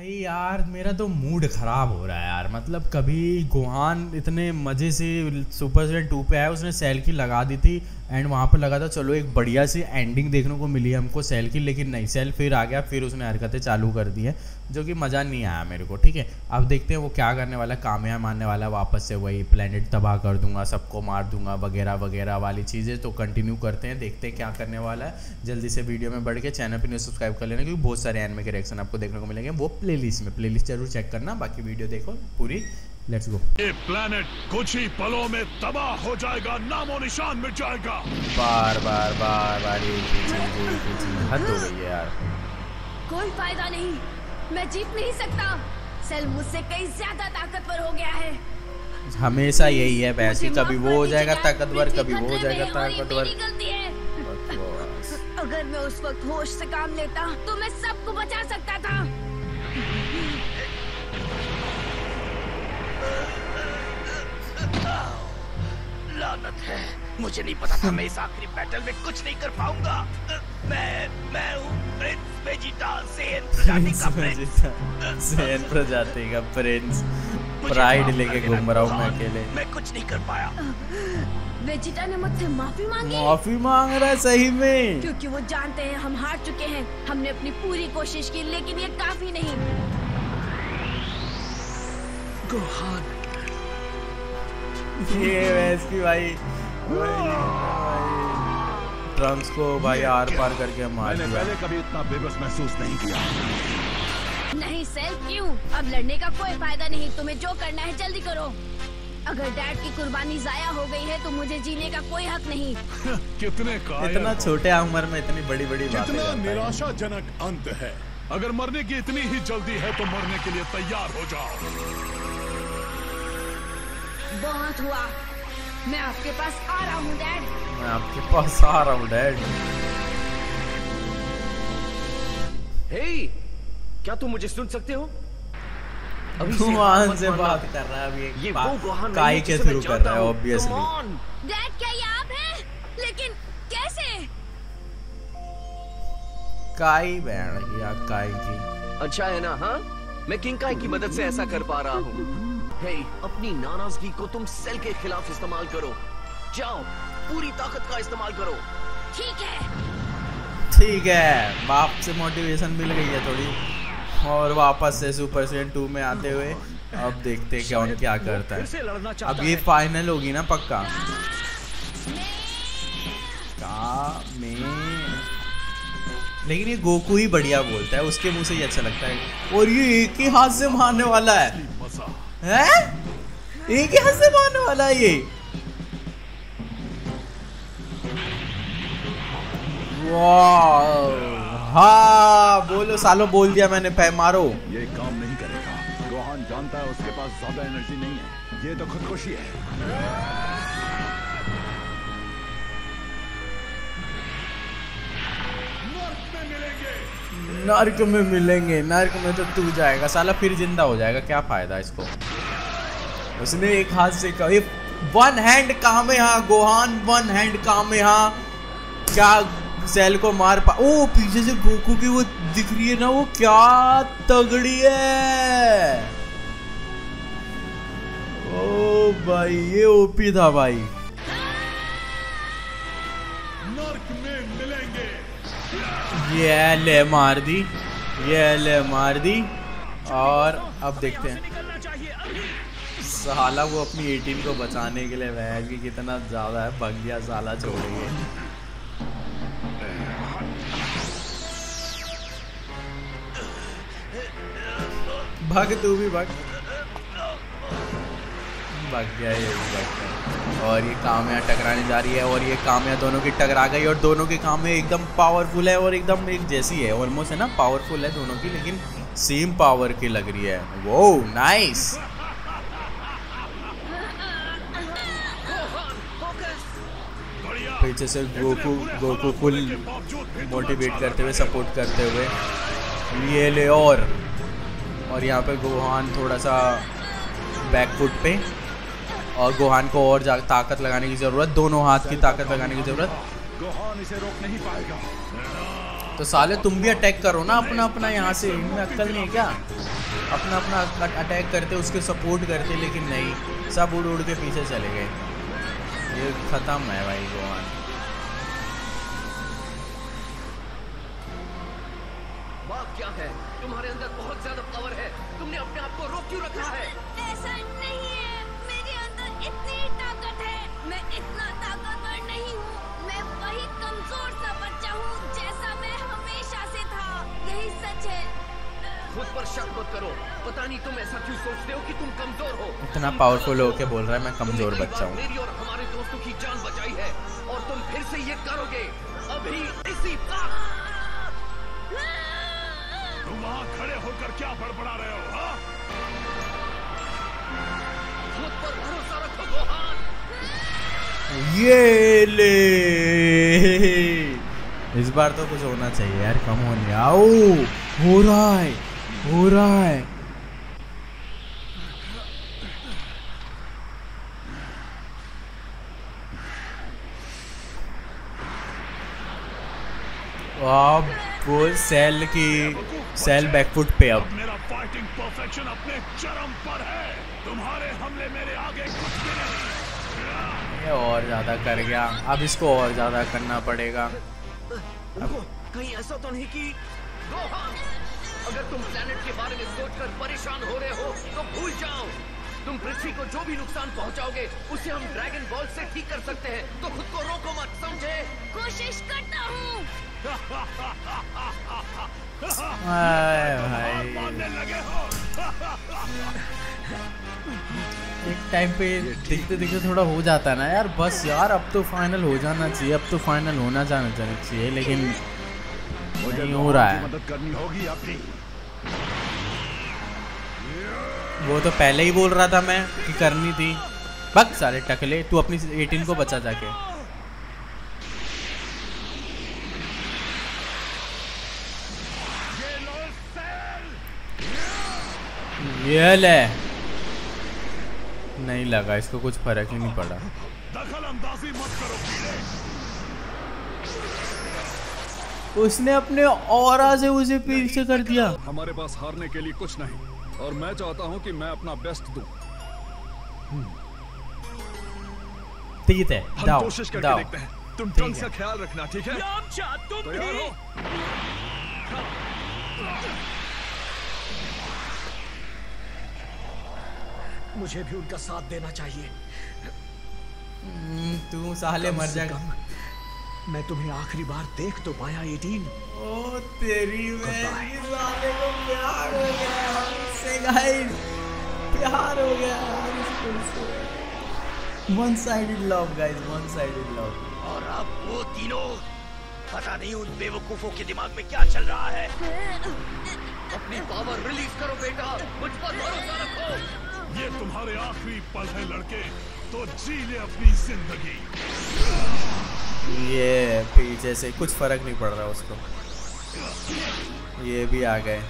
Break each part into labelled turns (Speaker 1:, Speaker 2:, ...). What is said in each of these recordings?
Speaker 1: भाई यार मेरा तो मूड ख़राब हो रहा है यार। मतलब कभी गोहान इतने मज़े से सुपर सीजन 2 पे आया, उसने सेल की लगा दी थी एंड वहाँ पे लगा था चलो एक बढ़िया सी एंडिंग देखने को मिली हमको सेल की, लेकिन नहीं, सेल फिर आ गया, फिर उसने हरकतें चालू कर दी है जो कि मज़ा नहीं आया मेरे को। ठीक है, अब देखते हैं वो क्या करने वाला है। कामयाब मारने वाला है वापस से, वही प्लेनेट तबाह कर दूंगा, सबको मार दूंगा वगैरह वगैरह वाली चीज़ें। तो कंटिन्यू करते हैं, देखते हैं क्या करने वाला है। जल्दी से वीडियो में बढ़ के चैनल पर न्यू सब्सक्राइब कर लेना, क्योंकि बहुत सारे एनिमे के रिएक्शन आपको देखने को मिलेंगे वो प्लेलिस्ट में। प्लेलिस्ट जरूर चेक करना, बाकी वीडियो देखो पूरी। Let's go.
Speaker 2: ये प्लेनेट कुछ ही पलों में तबाह हो जाएगा, नामो निशान मिट जाएगा।
Speaker 1: बार बार बार बार एक ही चीज, हद हो गई है यार।
Speaker 3: कोई फायदा नहीं, मैं जीत नहीं सकता। सेल मुझसे कहीं ज्यादा ताकतवर हो गया है।
Speaker 1: हमेशा यही है बहस, कभी वो हो जाएगा ताकतवर, कभी वो हो जाएगा ताकतवर।
Speaker 3: अगर मैं उस वक्त होश से काम लेता तो मैं सबको बचा सकता था।
Speaker 4: लानत है, मुझे नहीं पता था मैं इस आखिरी बैटल में कुछ नहीं कर पाऊंगा। मैं हूँ प्रिंस वेजिटा, सेन प्रजाति का प्रिंस।
Speaker 1: सेन प्रजाति का प्रिंस, प्राइड लेके घूम रहा हूँ मैं अकेले।
Speaker 4: मैं कुछ नहीं कर पाया।
Speaker 3: वेजिटा ने मुझसे माफी मांगी।
Speaker 1: माफी मांग रहा है सही में,
Speaker 3: क्योंकि वो जानते हैं हम हार चुके हैं। हमने अपनी पूरी कोशिश की, लेकिन ये काफी नहीं।
Speaker 4: गोहान,
Speaker 1: ये वैसे भाई ट्रंक्स को भाई आर पार करके मार दिया।
Speaker 2: मैंने पहले कभी इतना बेबस महसूस नहीं किया।
Speaker 3: नहीं सेल, क्यों? अब लड़ने का कोई फायदा नहीं। तुम्हें जो करना है जल्दी करो। अगर डैड की कुर्बानी जाया हो गई है तो मुझे जीने का कोई हक नहीं।
Speaker 2: कितने कायर
Speaker 1: इतना छोटे उम्र में इतनी बड़ी बड़ी बातें
Speaker 2: कितना
Speaker 1: करता है।
Speaker 2: निराशाजनक अंत है। अगर मरने की इतनी ही जल्दी है तो मरने के लिए तैयार हो जाओ।
Speaker 3: बहुत हुआ, मैं आपके पास आ रहा हूँ डैड।
Speaker 1: मैं आपके पास आ रहा हूँ डैड।
Speaker 4: हे, क्या तुम मुझे सुन सकते हो? अभी
Speaker 1: गोहान से बात कर रहा है अभी,
Speaker 4: ये वो गोहान
Speaker 1: काई के थ्रू कर रहा है ऑब्वियसली।
Speaker 3: डैड क्या ये आप हैं? लेकिन कैसे?
Speaker 1: काई बैठ गया, काई की।
Speaker 4: अच्छा है ना? हाँ, मैं किंग काई की मदद से ऐसा कर पा रहा हूँ। हे, अपनी नाराजगी को तुम सेल के खिलाफ इस्तेमाल करो। जाओ, पूरी ताकत का इस्तेमाल करो।
Speaker 3: ठीक है।
Speaker 1: ठीक है, बाप से मोटिवेशन मिल गई है थोड़ी, और वापस से सुपर सीजन 2 में आते हुए अब देखते हैं कौन क्या करता है। अब ये फाइनल होगी ना पक्का। लेकिन ये गोकू ही बढ़िया बोलता है, उसके मुंह से ही अच्छा लगता है। और ये एक ही हाथ से मारने वाला है, एक ही हाथ से मारने वाला है ये। वाह, हाँ बोलो सालो, बोल दिया मैंने, पै मारो।
Speaker 2: ये काम नहीं करेगा। गोहान जानता है उसके पास ज्यादा एनर्जी नहीं है, ये तो खुदकुशी है।
Speaker 1: नर्क में मिलेंगे, नर्क में तो तू जाएगा साला, फिर जिंदा हो जाएगा, क्या फायदा इसको। उसने एक हाथ से कहा, वन हैंड काम है। हाँ गोहान वन हैंड काम है। हाँ क्या सेल को मार पा। ओ पीछे से गोकू की वो दिख रही है ना, वो क्या तगड़ी है। ओ भाई ये ओपी था भाई।
Speaker 2: नर्क में मिलेंगे।
Speaker 1: ये ले मार दी, ये ले मार दी। और अब देखते हैं साला वो अपनी 18 को बचाने के लिए वह कि कितना ज्यादा है, भग गया साला, छोड़ेंगे। भाग तू भी भाग, भाग गया ये भी भाग गया। और ये कामया टकराने जा रही है, और ये कामया दोनों की टकरा गई, और दोनों की कामया एकदम पावरफुल है और एकदम एक जैसी है, ऑलमोस्ट है ना, पावरफुल है दोनों की, लेकिन सेम पावर की लग रही है। वो नाइस। पीछे से गोकू फुल मोटिवेट करते हुए, सपोर्ट करते हुए, ये ले। और यहाँ पे गोहान थोड़ा सा बैकफुट पे, और गोहान को और ताकत लगाने की ज़रूरत, दोनों हाथ की ताकत लगाने की ज़रूरत।
Speaker 2: गोहान इसे रोक नहीं पाएगा।
Speaker 1: तो साले तुम भी अटैक करो ना अपना अपना यहाँ से, इनमें अक्ल नहीं है क्या? अपना अपना अटैक करते, उसके सपोर्ट करते, लेकिन नहीं, सब उड़ उड़ के पीछे चले गए। ये खत्म है भाई गोहान।
Speaker 4: बात क्या है? तुम्हारे अंदर बहुत ज्यादा पावर है, तुमने अपने आप को रोक क्यों रखा है?
Speaker 3: ऐसा नहीं है, मेरे अंदर इतनी ताकत है। मैं इतना ताकतवर नहीं हूँ, मैं वही कमजोर सा बच्चा हूँ जैसा मैं हमेशा से था। यही सच है।
Speaker 4: खुद पर शक मत करो। पता नहीं तुम ऐसा क्यों सोचते हो कि तुम कमजोर हो।
Speaker 1: इतना पावरफुल होके बोल रहा है मैं कमजोर बच्चा हूँ।
Speaker 4: मेरी और हमारे दोस्तों की जान बचाई है और तुम फिर से ये करोगे अभी इसी वक्त।
Speaker 2: तुम वहाँ खड़े होकर क्या बड़बड़ा रहे हो? हाँ?
Speaker 4: खुद पर भरोसा रखो गोहान।
Speaker 1: ये ले, इस बार तो कुछ होना चाहिए यार, कम होने। आओ, हो रहा है, हो रहा है। अब वो सेल की सेल बैकफुट पे अब
Speaker 2: मेरा फाइटिंग परफेक्शन अपने चरम पर है। तुम्हारे हमले मेरे आगे कुछ भी नहीं।
Speaker 1: ये और ज्यादा कर गया, अब इसको और ज्यादा करना पड़ेगा।
Speaker 4: रुको, कहीं ऐसा तो नहीं कि गोहान, अगर तुम प्लेनेट के बारे में सोचकर परेशान हो रहे हो तो भूल जाओ। तुम पृथ्वी को जो भी नुकसान पहुंचाओगे उसे हम ड्रैगन बॉल से ठीक कर सकते हैं, तो खुद को रोको मत, समझे?
Speaker 3: कोशिश करता हूँ।
Speaker 1: भाई
Speaker 2: मानने लगे हो?
Speaker 1: एक टाइम पे दिखते दिखते थोड़ा हो जाता है ना यार, बस यार अब तो फाइनल हो जाना चाहिए, अब तो फाइनल होना जाना चाहिए, लेकिन नहीं हो रहा है।
Speaker 2: मदद करनी होगी आपकी।
Speaker 1: वो तो पहले ही बोल रहा था मैं कि करनी थी। बक साले टकले, तू अपनी 18 को बचा जाके। ये ले, नहीं लगा इसको, कुछ फर्क ही नहीं पड़ा।
Speaker 2: दखल अंदाजी मत करो कीड़े।
Speaker 1: उसने अपने ऑरा से उसे पीछे कर दिया।
Speaker 2: हमारे पास हारने के लिए कुछ नहीं, और मैं चाहता हूं कि मैं अपना बेस्ट दूं।
Speaker 1: ठीक है,
Speaker 2: हम
Speaker 1: दाओ
Speaker 2: कोशिश करके
Speaker 1: दाओ।
Speaker 2: देखते हैं। तुम
Speaker 1: ठीक
Speaker 2: टंग
Speaker 1: है।
Speaker 2: से ख्याल रखना, ठीक है? तैयार हो?
Speaker 4: मुझे भी उनका साथ देना चाहिए।
Speaker 1: तू साले मर जाएगा।
Speaker 4: मैं तुम्हें आखिरी बार देख तो पाया 18।
Speaker 1: ओ तेरी मैं साले को प्यार हो गया हमसे गाइस, प्यार हो गया हमसे। One sided love guys, one sided love.
Speaker 4: और अब वो तीनों, पता नहीं उन बेवकूफों के दिमाग में क्या चल रहा है। अपनी पावर रिलीज करो बेटा, मुझ पर भरोसा रखो।
Speaker 2: ये तुम्हारे आखिरी पल है लड़के, तो जी ले अपनी जिंदगी।
Speaker 1: ये पीछे से कुछ फर्क नहीं पड़ रहा उसको। ये भी आ गए,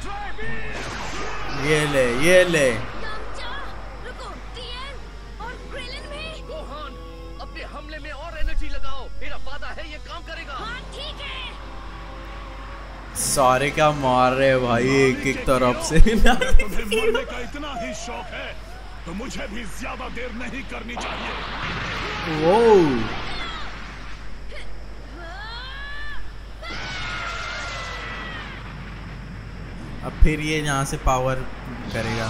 Speaker 1: ये ले, ये ले।
Speaker 3: रुको, टीएन और क्रिलिन भी।
Speaker 4: गोहान, अपने हमले में और एनर्जी लगाओ, मेरा वादा है ये काम करेगा।
Speaker 3: हाँ ठीक है।
Speaker 1: सारे क्या मार रहे हैं भाई एक एक तरफ से।
Speaker 2: तुम्हें मरने का इतना ही शौक है तो मुझे भी ज्यादा देर नहीं करनी चाहिए।
Speaker 1: वो अब फिर ये यहाँ से पावर करेगा,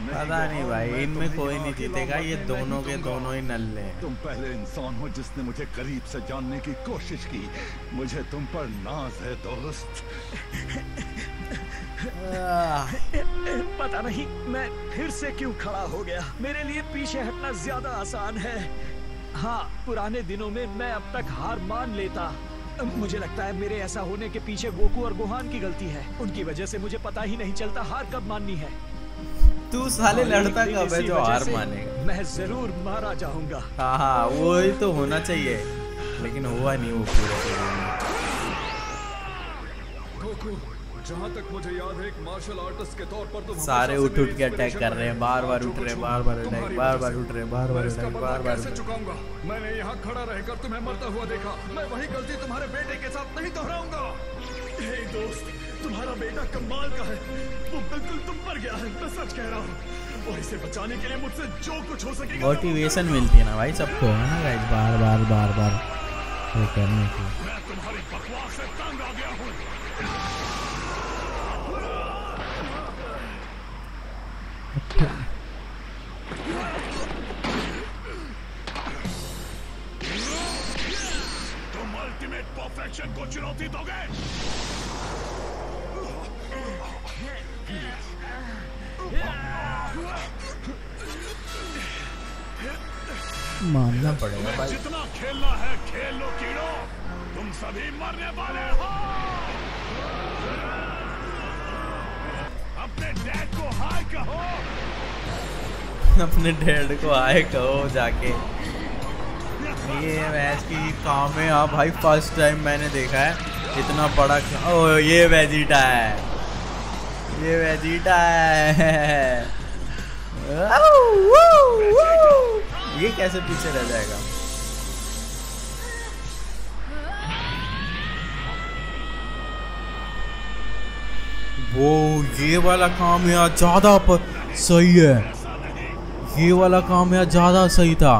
Speaker 1: पता नहीं भाई, इनमें कोई नहीं जीतेगा, ये दोनों के दोनों ही नल्ले हैं।
Speaker 2: तुम पहले इंसान हो जिसने मुझे करीब से जानने की कोशिश की। मुझे तुम पर नाज है दोस्त।
Speaker 5: पता नहीं मैं फिर से क्यों खड़ा हो गया। मेरे लिए पीछे हटना ज्यादा आसान है। हाँ, पुराने दिनों में मैं अब तक हार मान लेता। मुझे लगता है मेरे ऐसा होने के पीछे गोकू और गोहान की गलती है। उनकी वजह से मुझे पता ही नहीं चलता हार कब माननी है।
Speaker 1: तू साले लड़ता कब है जो हार मानेगा?
Speaker 5: मैं जरूर मारा जाऊंगा।
Speaker 1: हाँ वो ही तो होना चाहिए, लेकिन हुआ नहीं वो पूरे।
Speaker 5: गोकू,
Speaker 6: जहाँ तक मुझे याद है, एक मार्शल आर्टिस्ट के तौर पर तुम
Speaker 1: सारे
Speaker 6: हमेशा
Speaker 1: उठ
Speaker 6: से
Speaker 1: उठ के
Speaker 6: मेरी
Speaker 1: अटैक कर रहे हैं, बार बार उठ रहे हैं, बार बार अटैक, बार बार उठ रहे हैं, बार बार अटैक, बार बार।
Speaker 6: कैसे चुकाऊंगा? मैंने यहाँ खड़ा रहकर तुम्हें मरता हुआ देखा। मैं वही गलती तुम्हारे बेटे के साथ नहीं दोहराऊंगा।
Speaker 2: हे दोस्त, तुम्हारा बेटा कमाल का है। वो बिल्कुल तुम पर गया है, मैं सच कह रहा हूँ। और इसे बचाने के लिए मुझसे जो कुछ हो सकेगा
Speaker 1: मोटिवेशन मिलती है ना भाई सबको, है ना गाइस, बार बार बार बार वो करने की।
Speaker 2: मैं तुम्हारी बकवास से तंग आ गया हूँ। तुम अल्टीमेट परफेक्शन को चुनौती दोगे?
Speaker 1: मानना पड़ेगा भाई।
Speaker 2: जितना खेलना है खेल लो कीड़ो, तुम सभी मरने वाले हो। अपने डैड को हाय कहो।
Speaker 1: अपने डैड को हाय कहो जाके। ये मैच की काम है। हाँ भाई, फर्स्ट टाइम मैंने देखा है इतना बड़ा। ओ ये वेजिटा है, ये वेजिटा है। ये कैसे पीछे रह जाएगा? वो ये वाला काम यहाँ ज्यादा सही है, ये वाला काम यहाँ ज्यादा सही था।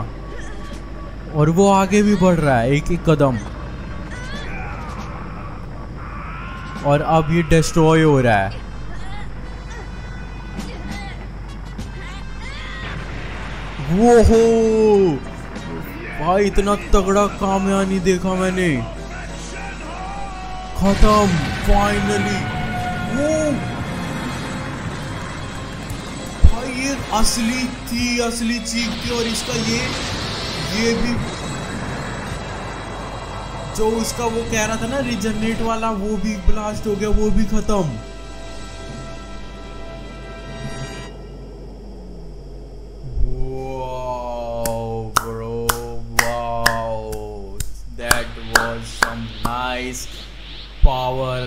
Speaker 1: और वो आगे भी बढ़ रहा है एक एक कदम, और अब ये डिस्ट्रॉय हो रहा है। वो हो भाई, इतना तगड़ा काम यहाँ नहीं देखा मैंने। खत्म फाइनली। वो भाई ये असली थी, असली चीज थी। और इसका ये भी जो उसका वो कह रहा था ना रिजनरेट वाला, वो भी ब्लास्ट हो गया, वो भी खत्म। पावर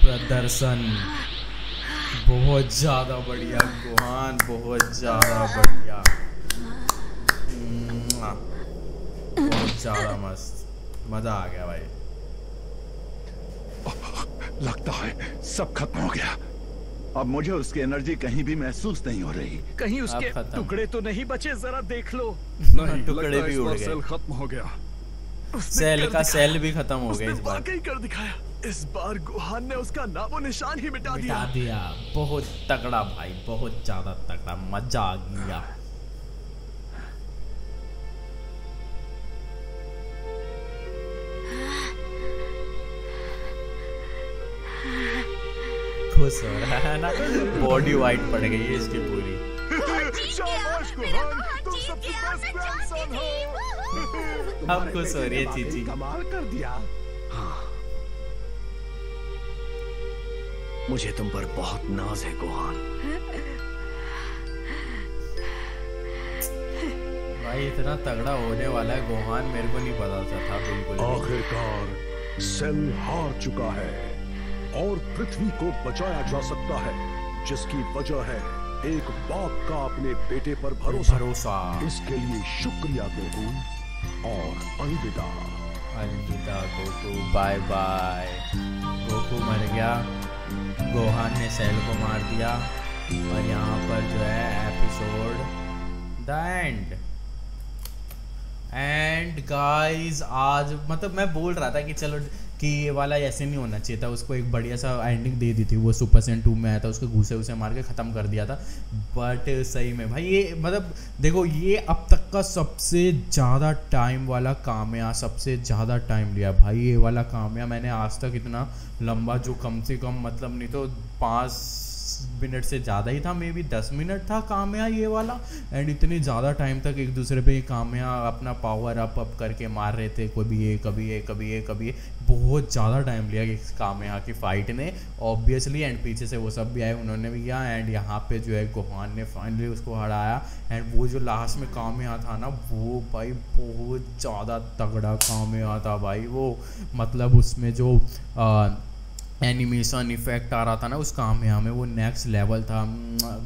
Speaker 1: प्रदर्शन बहुत ज्यादा बढ़िया गोहान, बहुत ज्यादा बढ़िया, बहुत ज्यादा मस्त, मजा आ गया भाई।
Speaker 2: लगता है सब खत्म हो गया। अब मुझे उसकी एनर्जी कहीं भी महसूस नहीं हो रही।
Speaker 5: कहीं उसके टुकड़े तो नहीं बचे, जरा देख लो।
Speaker 6: नहीं,
Speaker 1: टुकड़े भी उड़ गए।
Speaker 6: सेल खत्म हो गया।
Speaker 1: सेल का सेल भी खत्म हो गया इस बार।
Speaker 2: वाकई कर दिखाया। इस बार गुहान ने उसका नामो निशान ही मिटा दिया।
Speaker 1: बहुत तगड़ा भाई, बहुत ज्यादा तगड़ा, मजा आ गया। खुश हो रहा है ना, बॉडी वाइट पड़ गई है इसकी पूरी।
Speaker 2: शाबाश गुहान, तुम सबसे बेस्ट ग्रैंडसन हो।
Speaker 1: अब खुश हो रही है चीची।
Speaker 2: कमाल कर दिया।
Speaker 4: हाँ, मुझे तुम पर बहुत नाज है गुहान।
Speaker 1: भाई इतना तगड़ा होने वाला है गोहान, मेरे को नहीं पता था बिल्कुल।
Speaker 2: आखिरकार सेल हार चुका है और पृथ्वी को बचाया जा सकता है, जिसकी वजह है एक बाप का अपने बेटे पर भरोसा। इसके लिए शुक्रिया गोकू और अलविदा।
Speaker 1: अलविदा गोकू, बाय बाय। गोकू मर गया, गोहान ने सेल को मार दिया, और यहाँ पर जो है एपिसोड द एंड गाइस। आज मतलब मैं बोल रहा था कि चलो कि ये वाला ऐसे नहीं होना चाहिए था, उसको एक बढ़िया सा एंडिंग दे दी थी। वो सुपर सेन 2 में आया था, उसको घूसे उसे मार के ख़त्म कर दिया था। बट सही में भाई ये मतलब देखो, ये अब तक का सबसे ज़्यादा टाइम वाला कामया, सबसे ज़्यादा टाइम लिया भाई ये वाला कामया। मैंने आज तक इतना लंबा, जो कम से कम मतलब नहीं तो 5 मिनट से ज़्यादा ही था, मे बी 10 मिनट था कामया ये वाला। एंड इतने ज़्यादा टाइम तक एक दूसरे पे ये कामया अपना पावर अप करके मार रहे थे, कभी ये कभी ये कभी ये कभी ये। बहुत ज़्यादा टाइम लिया इस कामया की फाइट ने ऑब्वियसली। एंड पीछे से वो सब भी आए, उन्होंने भी किया। एंड यहाँ पे जो है गोहान ने फाइनली उसको हराया। एंड वो जो लास्ट में कामया था ना, वो भाई बहुत ज़्यादा तगड़ा कामया था भाई। वो मतलब उसमें जो एनिमेशन इफेक्ट आ रहा था ना उस कामया में, वो नेक्स्ट लेवल था।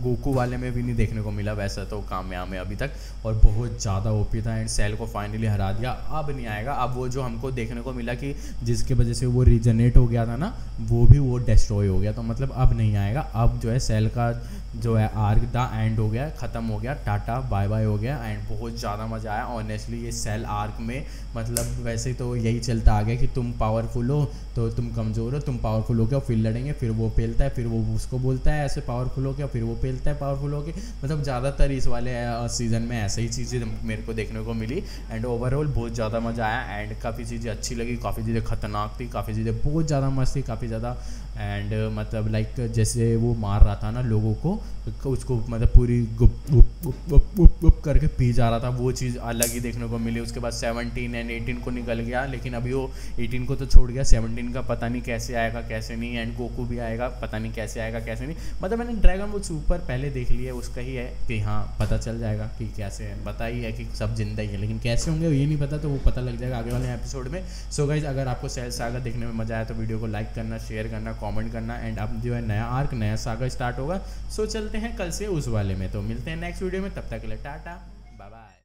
Speaker 1: गोकू वाले में भी नहीं देखने को मिला वैसा तो कामया में अभी तक, और बहुत ज़्यादा ओपी था। एंड सेल को फाइनली हरा दिया। अब नहीं आएगा, अब वो जो हमको देखने को मिला कि जिसकी वजह से वो रीजनरेट हो गया था ना, वो डिस्ट्रॉय हो गया, तो मतलब अब नहीं आएगा। अब जो है सेल का जो है आर्क द एंड हो गया, ख़त्म हो गया, टाटा बाय बाय हो गया। एंड बहुत ज़्यादा मज़ा आया ऑनेस्टली ये सेल आर्क में। मतलब वैसे तो यही चलता आ गया कि तुम पावरफुल हो तो तुम कमज़ोर हो, तुम पावरफुल हो गया फिर लड़ेंगे, फिर वो पेलता है, फिर वो उसको बोलता है ऐसे पावरफुल हो गया, फिर वो पेलता है पावरफुल हो गया। मतलब ज़्यादातर इस वाले सीज़न में ऐसे ही चीज़ें मेरे को देखने को मिली। एंड ओवरऑल बहुत ज़्यादा मज़ा आया। एंड काफ़ी चीज़ें अच्छी लगी, काफ़ी चीज़ें खतरनाक थी, काफ़ी चीज़ें बहुत ज़्यादा मस्त थी, काफ़ी ज़्यादा। एंड मतलब लाइक जैसे वो मार रहा था ना लोगों को, उसको मतलब पूरी गुप गुप गुप गुप गुप गुप करके पी जा रहा था, वो चीज़ अलग ही देखने को मिली। उसके बाद 17 एंड 18 को निकल गया, लेकिन अभी वो 18 को तो छोड़ गया, 17 का पता नहीं कैसे आएगा कैसे नहीं। एंड गोकू भी आएगा, पता नहीं कैसे आएगा कैसे नहीं। मतलब मैंने ड्रैगन बॉल सुपर पहले देख लिया, उसका ही है कि हाँ पता चल जाएगा कि कैसे है, पता ही है कि सब जिंदा ही है, लेकिन कैसे होंगे ये नहीं पता, तो वो पता लग जाएगा आगे वाले एपिसोड में। सो गाइज अगर आपको सेल सागा देखने में मज़ा आया तो वीडियो को लाइक करना, शेयर करना, कमेंट करना। एंड अब जो है नया आर्क नया सागा स्टार्ट होगा, सो चलते हैं कल से उस वाले में। तो मिलते हैं नेक्स्ट वीडियो में, तब तक के लिए टाटा बाय बाय।